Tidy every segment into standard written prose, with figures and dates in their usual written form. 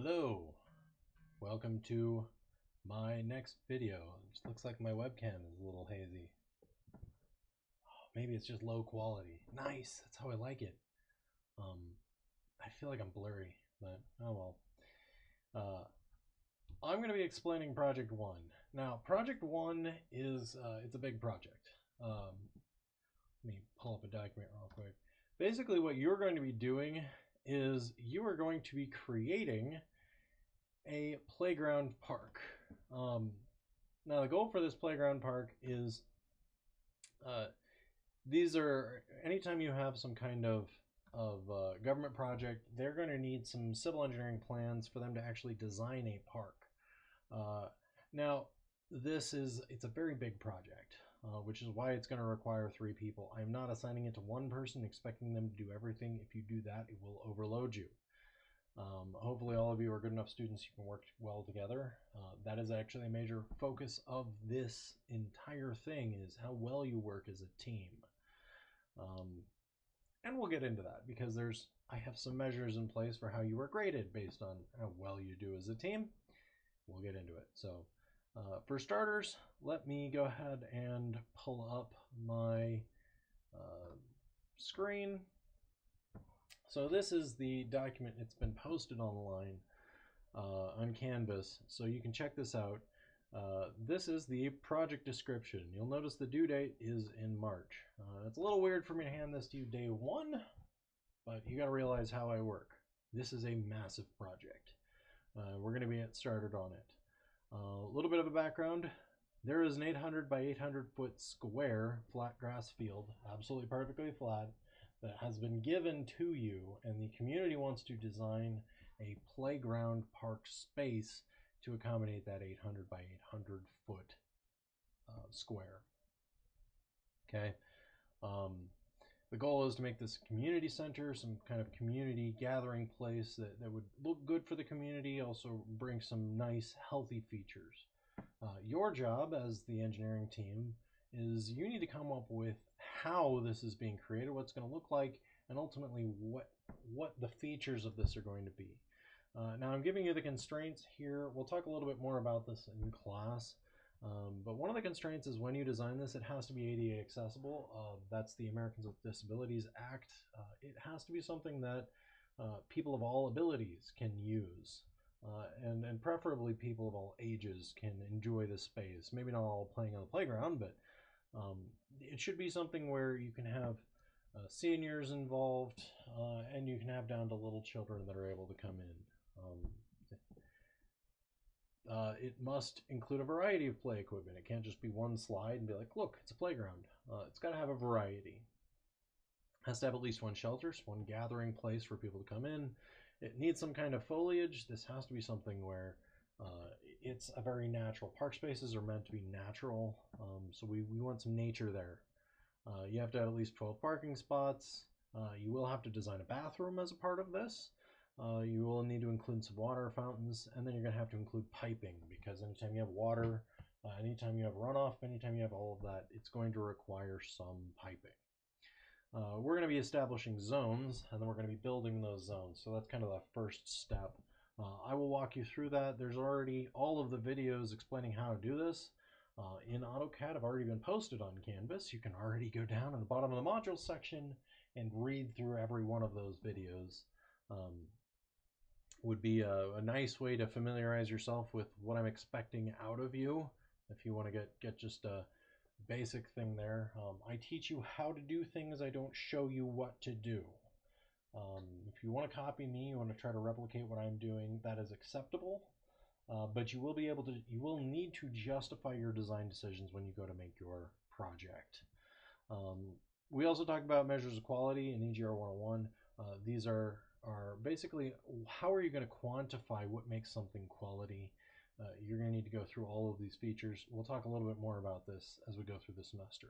Hello, welcome to my next video. It just looks like my webcam is a little hazy. Oh, maybe it's just low quality. Nice, that's how I like it. I feel like I'm blurry, but oh well. I'm going to be explaining Project 1. Now, Project 1 is, it's a big project. Let me pull up a document real quick. Basically, what you're going to be doing is you are going to be creating a playground park. Now, the goal for this playground park is these are anytime you have some kind of government project, they're going to need some civil engineering plans for them to actually design a park. Now, it's a very big project, which is why it's going to require 3 people. I'm not assigning it to one person, expecting them to do everything. If you do that, it will overload you. Hopefully all of you are good enough students you can work well together. That is actually a major focus of this entire thing, is how well you work as a team. And we'll get into that because I have some measures in place for how you are graded based on how well you do as a team. We'll get into it. So for starters, let me go ahead and pull up my screen. So this is the document. It's been posted online on Canvas, so you can check this out. This is the project description. You'll notice the due date is in March. It's a little weird for me to hand this to you day 1, but you got to realize how I work. This is a massive project. We're going to get started on it. A little bit of a background. There is an 800 by 800 foot square flat grass field, absolutely perfectly flat, that has been given to you, and the community wants to design a playground park space to accommodate that 800 by 800 foot square. Okay. The goal is to make this a community center, some kind of community gathering place that would look good for the community, also bring some nice, healthy features. Your job as the engineering team is you need to come up with how this is being created, what it's going to look like, and ultimately what the features of this are going to be. Now I'm giving you the constraints here. We'll talk a little bit more about this in class. But one of the constraints is when you design this, it has to be ADA accessible. That's the Americans with Disabilities Act. It has to be something that people of all abilities can use. And preferably people of all ages can enjoy this space. Maybe not all playing on the playground, but it should be something where you can have seniors involved, and you can have down to little children that are able to come in. It must include a variety of play equipment. It can't just be one slide and be like, look, it's a playground. It's got to have a variety. It has to have at least one shelter, so one gathering place for people to come in. It needs some kind of foliage. This has to be something where it's a very natural. Park spaces are meant to be natural, so we want some nature there. You have to have at least 12 parking spots. You will have to design a bathroom as a part of this. You will need to include some water fountains, and then you're going to have to include piping, because anytime you have water, anytime you have runoff, anytime you have all of that, it's going to require some piping. We're going to be establishing zones, and then we're going to be building those zones. So that's kind of the first step. I will walk you through that. There's already all of the videos explaining how to do this in AutoCAD have already been posted on Canvas. You can already go down in the bottom of the modules section and read through every one of those videos. Would be a nice way to familiarize yourself with what I'm expecting out of you. If you want to get just a basic thing there. I teach you how to do things. I don't show you what to do. If you want to copy me, you want to try to replicate what I'm doing, that is acceptable. But you will need to justify your design decisions when you go to make your project. We also talk about measures of quality in EGR 101. These are basically, how are you going to quantify what makes something quality? You're going to need to go through all of these features. We'll talk a little bit more about this as we go through the semester.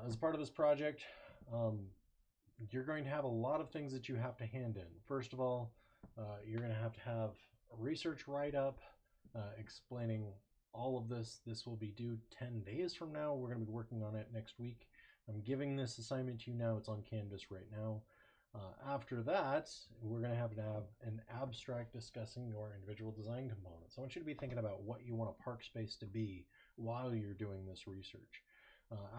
As part of this project, you're going to have a lot of things that you have to hand in. First of all, you're going to have a research write-up explaining all of this. This will be due 10 days from now. We're going to be working on it next week. I'm giving this assignment to you now. It's on Canvas right now. After that, we're going to have an abstract discussing your individual design components. I want you to be thinking about what you want a park space to be while you're doing this research.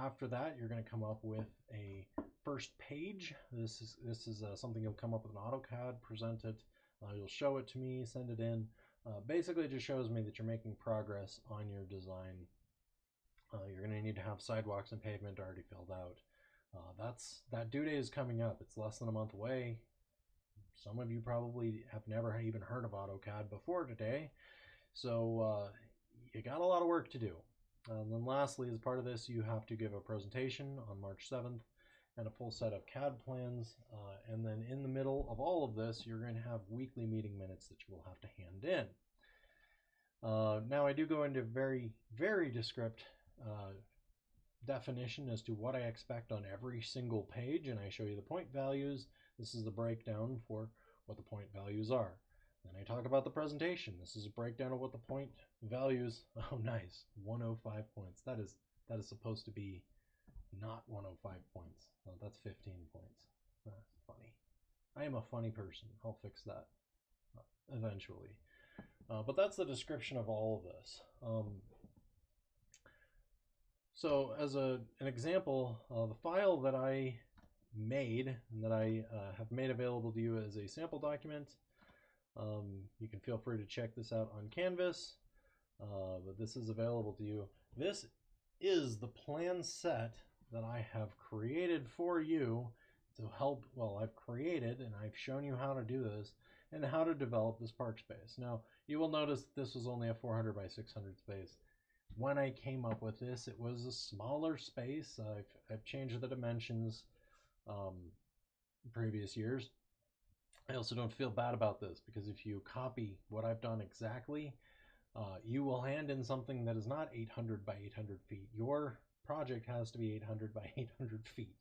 After that, you're going to come up with a first page. This is something you'll come up with in AutoCAD, present it. You'll show it to me, send it in. Basically, it just shows me that you're making progress on your design. You're going to need to have sidewalks and pavement already filled out. That due date is coming up. It's less than a month away. Some of you probably have never even heard of AutoCAD before today, so you got a lot of work to do. And then lastly, as part of this, you have to give a presentation on March 7th and a full set of CAD plans. And then in the middle of all of this, you're going to have weekly meeting minutes that you will have to hand in. Now, I do go into very, very descriptive definition as to what I expect on every single page, and I show you the point values. This is the breakdown for what the point values are. Then I talk about the presentation. This is a breakdown of what the point values. Oh, nice, 105 points. That is supposed to be not 105 points. Oh, that's 15 points. That's funny. I am a funny person. I'll fix that eventually. But that's the description of all of this. So as an example, the file that I made and that I have made available to you as a sample document, you can feel free to check this out on Canvas, but this is available to you. This is the plan set that I have created for you to help, well, I've created and I've shown you how to do this and how to develop this park space. Now, you will notice this was only a 400 by 600 space. When I came up with this, it was a smaller space. I've changed the dimensions previous years. I also don't feel bad about this because if you copy what I've done exactly, you will hand in something that is not 800 by 800 feet. Your project has to be 800 by 800 feet.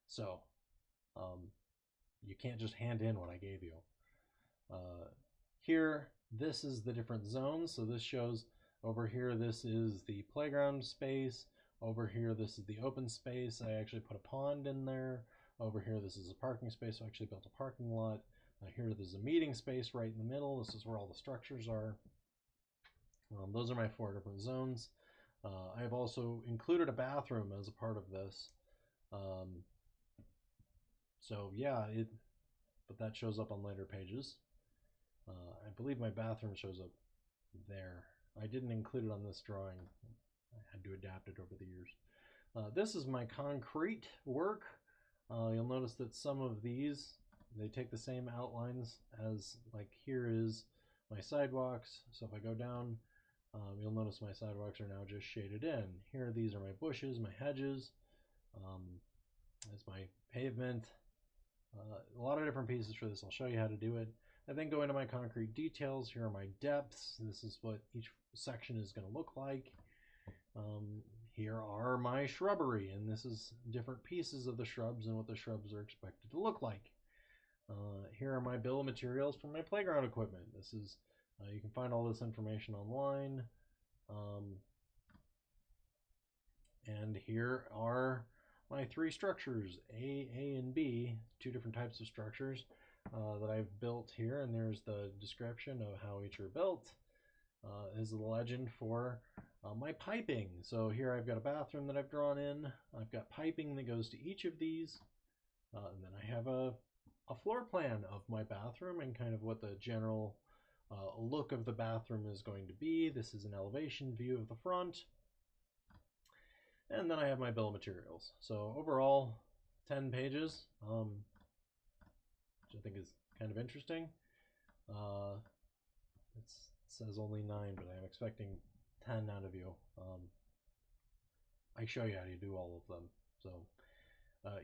So you can't just hand in what I gave you. Here, this is the different zones. So this shows over here, this is the playground space. Over here, this is the open space. I actually put a pond in there. Over here, this is a parking space. So I actually built a parking lot. Here, there's a meeting space right in the middle. This is where all the structures are. Those are my 4 different zones. I've also included a bathroom as a part of this. So yeah, but that shows up on later pages. I believe my bathroom shows up there. I didn't include it on this drawing. I had to adapt it over the years. This is my concrete work. You'll notice that some of these, they take the same outlines as, like here is my sidewalks. So if I go down, you'll notice my sidewalks are now just shaded in. Here, these are my bushes, my hedges. That's my pavement. A lot of different pieces for this. I'll show you how to do it. I then go into my concrete details. Here are my depths. This is what each section is going to look like. Here are my shrubbery, and this is different pieces of the shrubs and what the shrubs are expected to look like. Here are my bill of materials for my playground equipment. This is you can find all this information online. And here are my 3 structures, A, and B, 2 different types of structures that I've built here, and there's the description of how each are built. Is the legend for my piping. So here I've got a bathroom that I've drawn in. I've got piping that goes to each of these. And then I have a floor plan of my bathroom and kind of what the general look of the bathroom is going to be. This is an elevation view of the front. And then I have my bill of materials. So overall, 10 pages, which I think is kind of interesting. It says only 9, but I'm expecting 10 out of you. I show you how to do all of them. So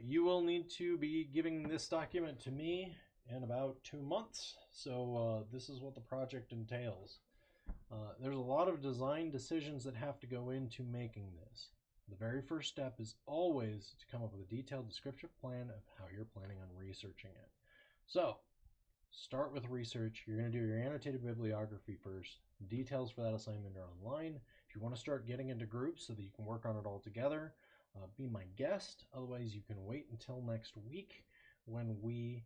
you will need to be giving this document to me in about 2 months. So this is what the project entails. There's a lot of design decisions that have to go into making this. The very first step is always to come up with a detailed descriptive plan of how you're planning on researching it. So start with research. You're going to do your annotated bibliography first. Details for that assignment are online. If you want to start getting into groups so that you can work on it all together, be my guest. Otherwise, you can wait until next week when we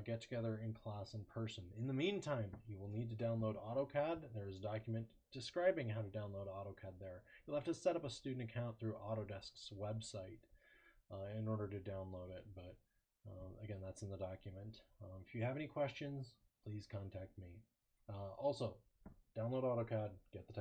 get together in class in person. In the meantime, you will need to download AutoCAD. There is a document describing how to download AutoCAD there. You'll have to set up a student account through Autodesk's website in order to download it, but again, that's in the document. If you have any questions, please contact me. Also, download AutoCAD, get the